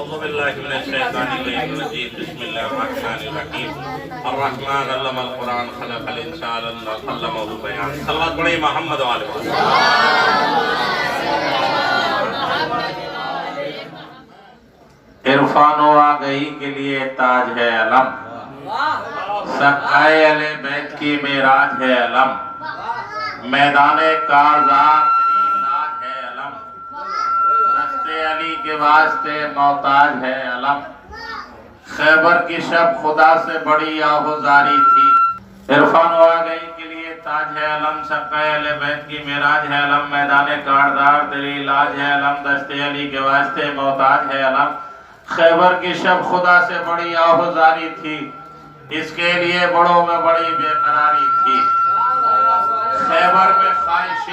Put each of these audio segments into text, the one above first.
اعوذ باللہ من الشیطان الرجیم بسم اللہ الرحمن الرحیم الرحمن علم القرآن خلق الانسان علمہ البیان صلوات پڑھیں محمد والے عرفان و آگہی کے لیے تاج ہے علم سقائے اہل بیت کی معراج ہے علم میدان کارزار تاج ہے علم رستے علی کے واسطے محتاج ہے علم خیبر کی شب خدا سے بڑی آہوزاری تھی عرفان و آگہی کے لیے تاج ہے علم سقائے اہل بیت کی معراج ہے علم میدان کارزار تیری علاج ہے علم دستے علی کے واسطے محتاج ہے علم خیبر کی شب خدا سے بڑی آہوزاری تھی اس کے لیے بڑوں میں بڑی بے قراری تھی خیبر میں خواہش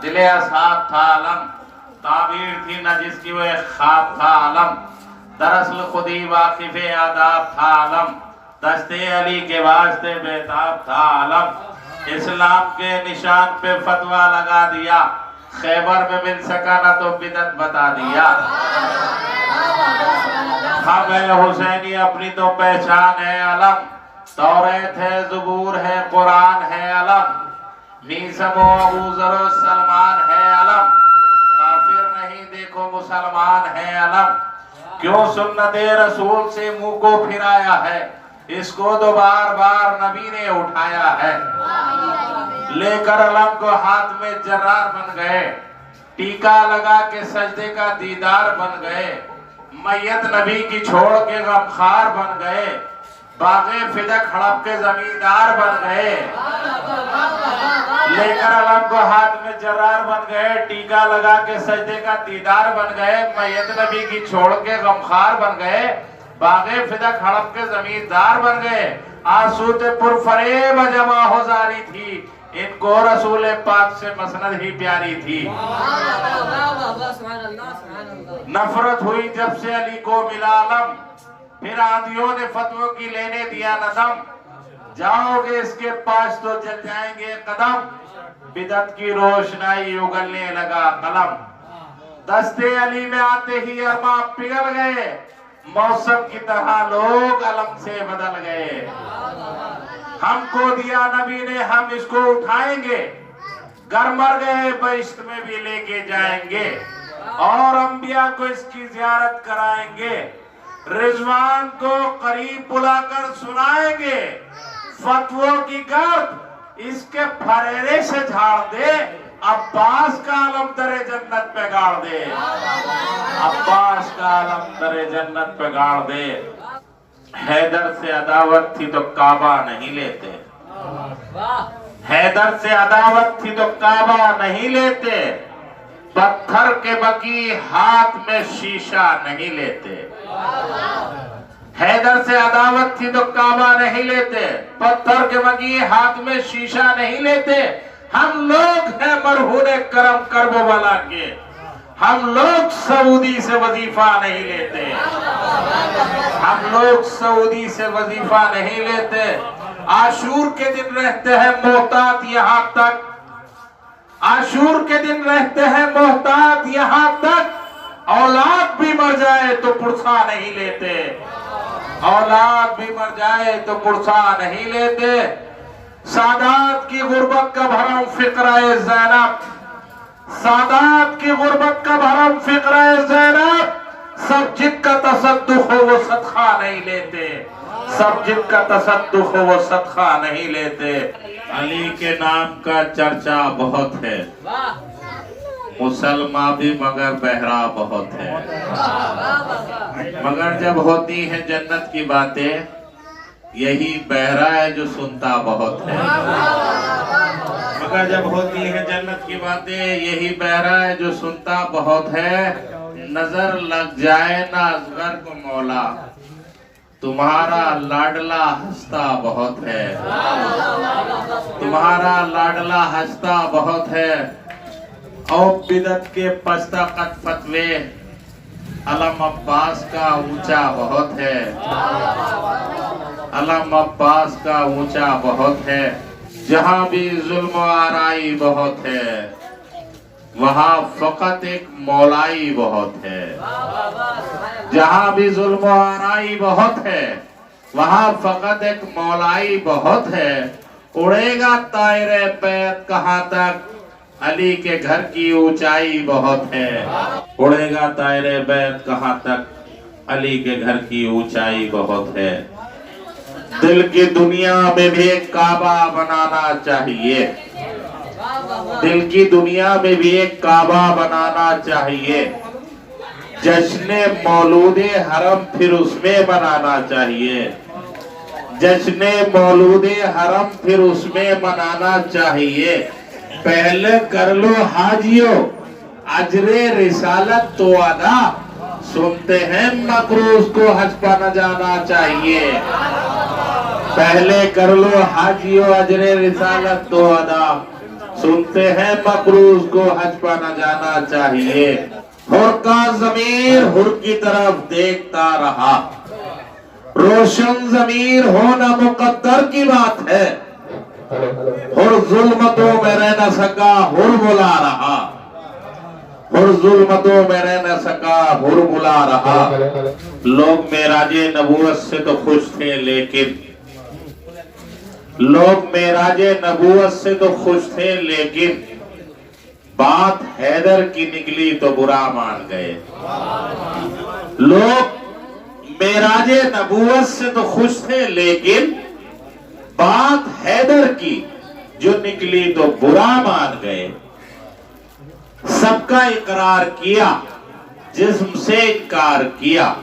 دل اصحاب تھا علم تعبیر تھی نہ جس کی وہ خواب تھا علم دراصل خودی واقف آداب تھا علم دستے علی کے واسطے بیتاب تھا علم اسلام کے نشان پہ فتویٰ لگا دیا خیبر میں مل سکا نہ تو بدعت بتا دیا ہم حسینی اپنی تو پہچان ہے علم توریت ہے زبور ہے قرآن ہے علم میسم و ابو ذر و سلمان ہے علم کافر نہیں دیکھو مسلمان ہے علم کیوں سنت رسول سے منہ کو پھرایا ہے اس کو تو بار بار نبی نے اٹھایا ہے لے کر علم کو ہاتھ میں جرار بن گئے ٹیکا لگا کے سجدے کا دیدار بن گئے میت نبی کی چھوڑ کے غمخوار بن گئے باغ فدق ہڑپ کے زمیندار بن گئے لے کر علم کو ہاتھ میں جرار بن گئے ٹیکا لگا کے سجدے کا دیدار بن گئے میت نبی کی چھوڑ کے غمخوار بن گئے باغ فدق ہڑپ کے زمیندار بن گئے آسوت پرفریب جب آہوزاری تھی ان کو رسول پاک سے مسند ہی پیاری تھی نفرت ہوئی جب سے علی کو ملا علم پھر آدھیوں نے فتووں کی لینے دیا ندم جاؤ گے اس کے پاس تو جل جائیں گے قدم بدعت کی روشنائی اگلنے لگا قلم دستے علی میں آتے ہی ارماں پگھل گئے موسم کی طرح لوگ علم سے بدل گئے ہم کو دیا نبی نے ہم اس کو اٹھائیں گے گر مر گئے بہشت میں بھی لے کے جائیں گے اور انبیاء کو اس کی زیارت کرائیں گے رضوان کو قریب بلا کر سنائیں گے فتووں کی گرد اس کے پھریرے سے جھاڑ دے عباس کا علم در جنت پہ گاڑ دے عباس کا علم در جنت پہ گاڑ دے حیدر سے عداوت تھی تو کعبہ نہیں لیتے حیدر سے عداوت تھی تو کعبہ نہیں لیتے پتھر کے بقی ہاتھ میں شیشہ نہیں لیتے حیدر سے عداوت تھی تو کعبہ نہیں لیتے پتھر کے بقی ہاتھ میں شیشہ نہیں لیتے ہم لوگ ہیں مرہون کرم کرب والا کے ہم لوگ سعودی سے وظیفہ نہیں لیتے ہم لوگ سعودی سے وظیفہ نہیں لیتے عاشور کے دن رہتے ہیں محتاط یہاں تک عاشور کے دن رہتے ہیں محتاط یہاں تک اولاد بھی مر جائے تو پرسا نہیں لیتے اولاد بھی مر جائے تو پرسا نہیں لیتے سادات کی غربت کا بھرم فقرہ زینب سادات کی غربت کا بھرم فقرہ زینب سب جن کا تصدق ہو وہ صدقہ نہیں لیتے سب جن کا تصدق ہو وہ صدقہ نہیں لیتے علی کے نام کا چرچا بہت ہے مسلمان بھی مگر بہرا بہت ہے مگر جب ہوتی ہیں جنت کی باتیں یہی بہرا ہے جو سنتا بہت ہے مگر جب ہوتی ہے جنت کی باتیں یہی بہرا ہے جو سنتا بہت ہے نظر لگ جائے نہ اصغر کو مولا تمہارا لاڈلا ہنستا بہت ہے تمہارا لاڈلا ہنستا بہت ہے او بدعت کے پستہ قد فتوے علم عباس کا اونچا بہت ہے علم عباس کا اونچا بہت ہے جہاں بھی ظلم و آرائی بہت ہے وہاں فقط ایک مولائی بہت ہے جہاں بھی ظلم و آرائی بہت ہے وہاں فقط ایک مولائی بہت ہے. اڑے گا طائر بیت کہاں تک علی کے گھر کی اونچائی بہت ہے. اڑے گا طائر بیت کہاں تک علی کے گھر کی اونچائی بہت ہے. دل کی دنیا میں بھی ایک کعبہ بنانا چاہیے. دل کی دنیا میں بھی ایک کعبہ بنانا چاہیے. جشن مولود حرم پھر اس میں منانا چاہیے. جشن مولود حرم پھر اس میں منانا چاہیے. پہلے کر لو حاجیوں اجر رسالت تو ادا. سنتے ہیں مقروض کو حج پہ نہ جانا چاہیے. پہلے کر لو حاجیوں اجر رسالت تو ادا. سنتے ہیں مقروض کو حج پہ نہ جانا چاہیے. حر کا ضمیر حر کی طرف دیکھتا رہا. روشن ضمیر ہونا مقدر کی بات ہے. حر ظلمتوں میں رہ نہ سکا حر بلا رہا. حر ظلمتوں میں رہ نہ سکا حر بلا رہا. لوگ معراج نبوت سے تو خوش تھے لیکن لیکن بات حیدر کی نکلی تو برا مان گئے. لوگ معراج نبوت سے تو خوش تھے لیکن بات حیدر کی جو نکلی تو برا مان گئے. سب کا اقرار کیا جسم سے انکار کیا.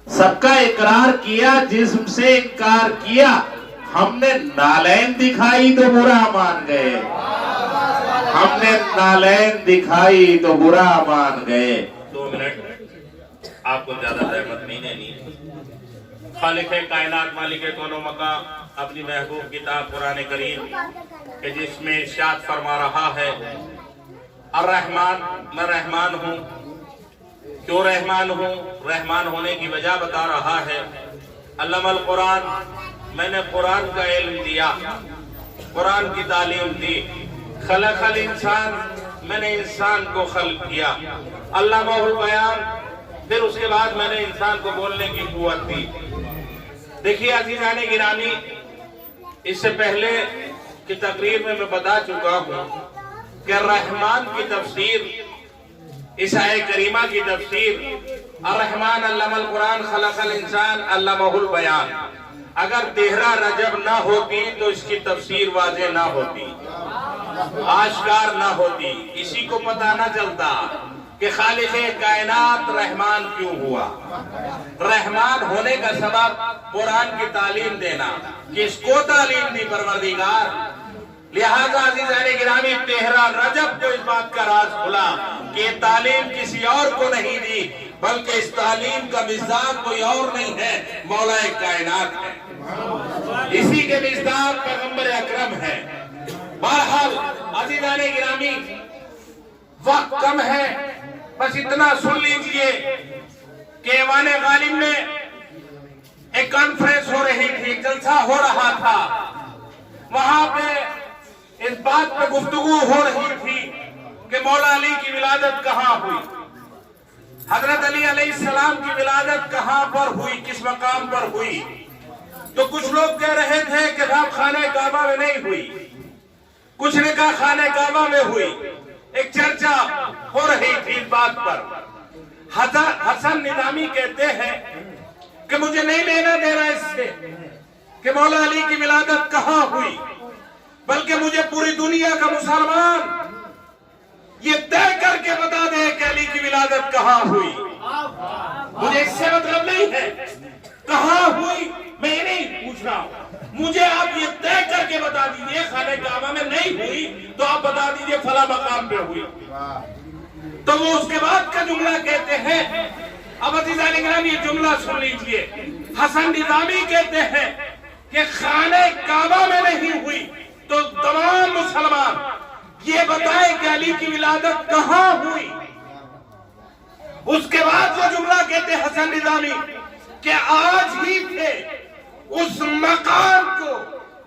سب کا اقرار کیا جسم سے انکار کیا. ہم نے نالین دکھائی تو برا مان گئے. ہم نے نالین دکھائی تو برا مان گئے. 2 منٹ آپ کو زیادہ زحمت نہیں دینی. خالق کائنات مالک کون و مکان اپنی محبوب کتاب قرآن کریم کہ جس میں ارشاد فرما رہا ہے الرحمن میں رحمان ہوں. کیوں رحمان ہوں؟ رحمان ہونے کی وجہ بتا رہا ہے. علم القرآن میں نے قرآن کا علم دیا. قرآن کی تعلیم دی. خلق الانسان میں نے انسان کو خلق کیا. علمہ البیان پھر اس کے بعد میں نے انسان کو بولنے کی قوت دی. دیکھیے عزیزان گرامی اس سے پہلے کی تقریر میں بتا چکا ہوں کہ رحمان کی تفسیر اس آیے کریمہ کی تفسیر الرحمن علم القرآن خلق الانسان علمہ البیان. اگر 13 رجب نہ ہوتی تو اس کی تفسیر واضح نہ ہوتی آشکار نہ ہوتی. کسی کو پتہ نہ چلتا کہ خالق کائنات رحمان کیوں ہوا. رحمان ہونے کا سبب قرآن کی تعلیم دینا. کس کو تعلیم دی؟ پروردگار. لہذا عزیزان گرامی 13 رجب کو اس بات کا راز کھلا کہ یہ تعلیم کسی اور کو نہیں دی بلکہ اس تعلیم کا مصداق کوئی اور نہیں ہے مولا کائنات ہے. اسی کے مصداق پیغمبر اکرم ہے. بہرحال عزیزان گرامی وقت کم ہے بس اتنا سن لیجئے کہ ایوان غالب میں ایک کانفرنس ہو رہی تھی. ایک جلسہ ہو رہا تھا. وہاں پہ اس بات پہ گفتگو ہو رہی تھی کہ مولا علی کی ولادت کہاں ہوئی. حضرت علی علیہ السلام کی ولادت کہاں پر ہوئی, کس مقام پر ہوئی. تو کچھ لوگ کہہ رہے تھے کہ صاحب خانہ کعبہ میں نہیں ہوئی. کچھ نے کہا خانہ کعبہ میں ہوئی. ایک چرچا ہو رہی تھی اس بات پر. حسن نظامی کہتے ہیں کہ مجھے نہیں لینا دینا اس سے کہ مولا علی کی ولادت کہاں ہوئی, بلکہ مجھے پوری دنیا کا مسلمان یہ طے کر کے بتا دے کہ علی کی ولادت کہاں ہوئی. مجھے اس سے مطلب نہیں ہے کہاں ہوئی, میں یہ نہیں پوچھ رہا ہوں. مجھے آپ یہ طے کر کے بتا دیجئے خانہ کعبہ میں نہیں ہوئی تو آپ بتا دیجئے فلاں مقام پہ ہوئی. تو وہ اس کے بعد کا جملہ کہتے ہیں. اب عزیزان گرامی یہ جملہ سن لیجئے. حسن نظامی کہتے ہیں کہ خانہ کعبہ میں نہیں ہوئی تو تمام مسلمان یہ بتائیں کہ علی کی ولادت کہاں ہوئی. اس کے بعد وہ جملہ کہتے ہیں حسن نظامی کہ آج ہی تھے اس مقام کو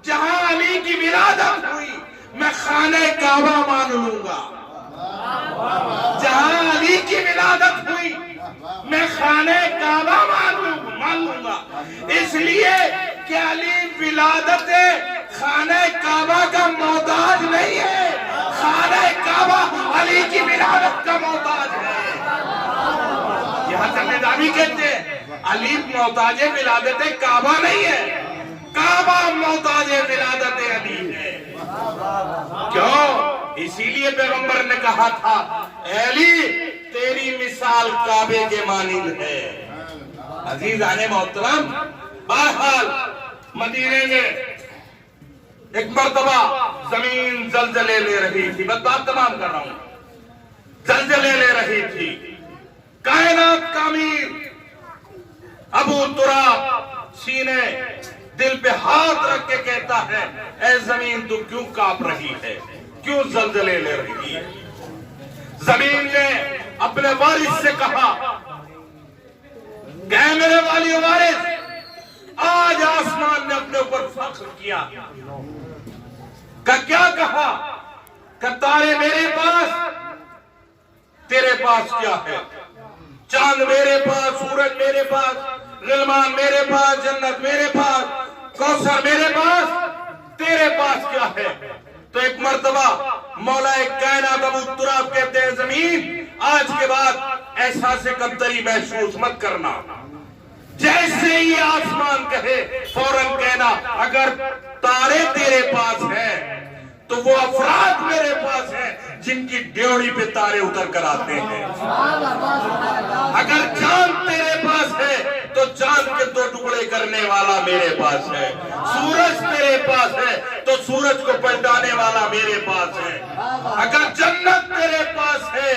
جہاں علی کی ولادت ہوئی میں خانہ کعبہ مان لوں گا. جہاں علی کی ولادت ہوئی میں خانہ کعبہ معلوم گا، اس لیے کہ علی ولادت خانہ کعبہ کا محتاج نہیں ہے، خانہ کعبہ علی کی ولادت کا محتاج ہے۔ یہ حسن نظامی کہتے ہیں علی محتاج ولادت کعبہ نہیں ہے، کعبہ محتاج ولادت علی ہے۔ کیوں؟ اسی لیے پیغمبر نے کہا تھا اے علی تیری مثال کعبے کے مانند ہے۔ عزیزان محترم، بہرحال مدینے میں ایک مرتبہ زمین زلزلے لے رہی تھی، بس بات تمام کر رہا ہوں، زلزلے لے رہی تھی، کائنات کا امیر ابو تراب سینے دل پہ ہاتھ رکھ کے کہتا ہے اے زمین تو کیوں کانپ رہی ہے، کیوں زلزلے لے رہی ہے؟ زمین نے اپنے وارث سے کہا کہ اے میرے والی وارث، آج آسمان نے اپنے اوپر فخر کیا۔ کیا کہا کہ تارے میرے پاس، تیرے پاس کیا ہے؟ چاند میرے پاس، سورج میرے پاس، غلمان میرے پاس، جنت میرے پاس، کوثر میرے پاس، تیرے پاس کیا ہے؟ تو ایک مرتبہ مولا کائنات ابو تراب کہتے ہیں زمین آج کے بعد احساس کمتری محسوس مت کرنا، جیسے ہی آسمان کہے فوراً کہنا اگر تارے تیرے پاس ہیں تو وہ افراد میرے پاس ہیں جن کی ڈیوڑی پہ تارے اتر کر آتے ہیں، اگر چاند تیرے پاس ہے تو چاند کے 2 ٹکڑے کرنے والا میرے پاس ہے، سورج تیرے پاس ہے تو سورج کو پلٹانے والا میرے پاس ہے، اگر جنت تیرے پاس ہے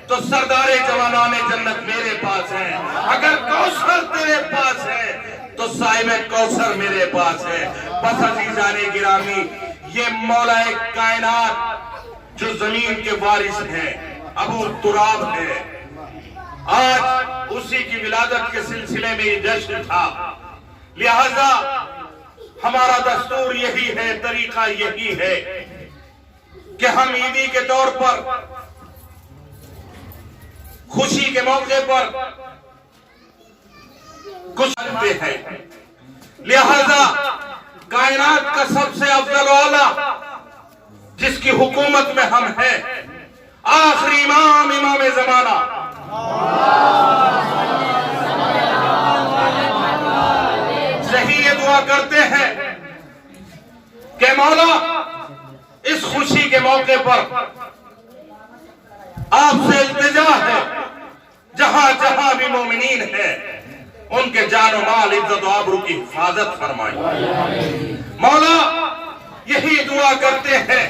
تو سردار جوانان جنت میرے پاس ہے، اگر کوثر تیرے پاس ہے تو صاحب کوثر میرے پاس ہے۔ بس عزیزان گرامی، یہ مولا کائنات جو زمین کے وارث ہیں ابو تراب ہے، آج اسی کی ولادت کے سلسلے میں یہ جشن تھا، لہذا ہمارا دستور یہی ہے، طریقہ یہی ہے کہ ہم عیدی کے طور پر، خوشی کے موقع پر کچھ کرتے ہیں، لہذا کائنات کا سب سے افضل والا جس کی حکومت میں ہم ہیں، آخری امام، امام زمانہ یہی یہ دعا کرتے ہیں کہ مولا اس خوشی کے موقع پر آپ سے التجا ہے، جہاں جہاں بھی مومنین ہیں ان کے جان و مال، عزت و آبرو کی حفاظت فرمائی۔ مولا یہی دعا کرتے ہیں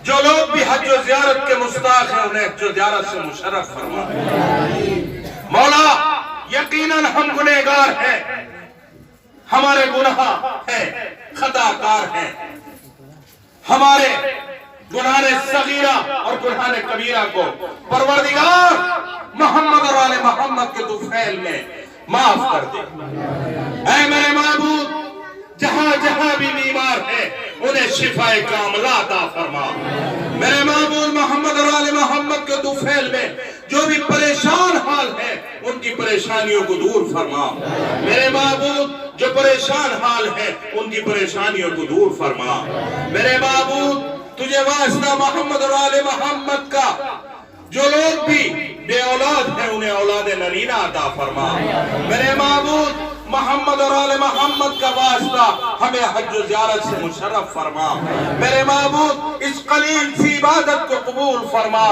جو لوگ بھی حج و زیارت کے مستحق ہیں انہیں حج و زیارت سے مشرف فرمائی۔ مولا یقیناً ہم گنہگار ہیں، ہمارے گناہ ہیں، خطا کار ہیں، ہمارے گناہ صغیرہ اور گناہ کبیرہ کو پروردگار محمد اور آل محمد کے طفیل میں معاف کر دے۔ اے میرے معبود، جہاں جہاں بھی بیمار ہیں انہیں شفا کاملہ عطا فرما۔ میرے معبود محمد اور آل محمد کے طفیل میں جو بھی پریشان حال ہیں ان کی پریشانیوں کو دور فرما۔ میرے معبود جو پریشان حال ہیں ان کی پریشانیوں کو دور فرما۔ میرے معبود تجھے واسطہ محمد اور آل محمد کا جو لوگ بھی بے اولاد ہیں انہیں اولاد نرینہ عطا فرما۔ میرے معبود محمد اور آل محمد کا واسطہ ہمیں حج و زیارت سے مشرف فرما۔ میرے معبود اس قلیل سی عبادت کو قبول فرما۔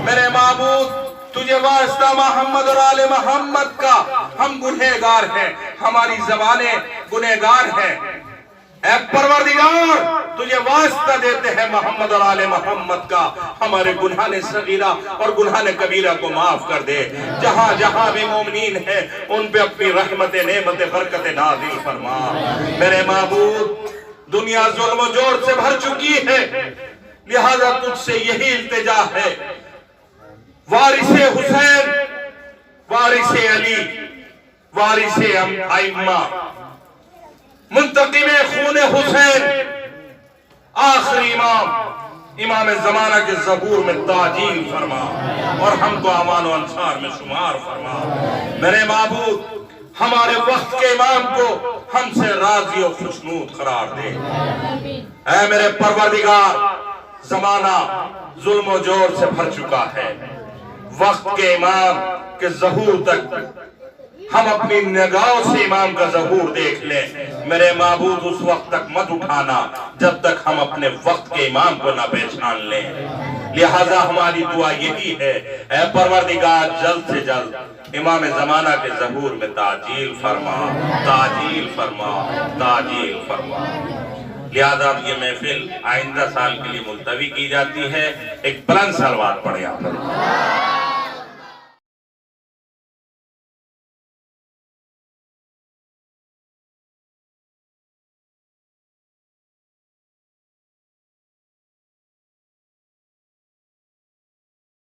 میرے معبود تجھے واسطہ محمد اور آل محمد کا، ہم گنہگار ہیں، ہماری زبانیں گنہگار ہیں، اے پروردگار تجھے واسطہ دیتے ہیں محمد اور آل محمد کا، ہمارے گناہ صغیرہ اور گناہ کبیرہ کو معاف کر دے۔ جہاں جہاں بھی مومنین ہیں ان پہ اپنی رحمت، نعمت، برکت نازل فرما۔ میرے معبود دنیا ظلم و جور سے بھر چکی ہے، لہذا تجھ سے یہی التجا ہے، وارث حسین، وارث علی، وارث ائمہ، منتقم خون حسین، آخری امام امام زمانہ کے ظہور میں تاجیل فرما اور ہم کو امان و انصار میں شمار فرما۔ میرے معبود ہمارے وقت کے امام کو ہم سے راضی و خوشنود قرار دے۔ اے میرے پروردگار، زمانہ ظلم و جور سے بھر چکا ہے، وقت کے امام کے ظہور تک ہم اپنی نگاہوں سے امام کا ظہور دیکھ لیں۔ میرے معبود اس وقت تک مت اٹھانا جب تک ہم اپنے وقت کے امام کو نہ پہچان لیں۔ لہذا ہماری دعا یہی ہے، اے پروردگار جلد سے جلد امام زمانہ کے ظہور میں تاجیل فرما، تاجیل فرما، تاجیل فرما۔ لہذا یہ محفل آئندہ سال کے لیے ملتوی کی جاتی ہے۔ ایک بلند سلوات پڑھیں آپ۔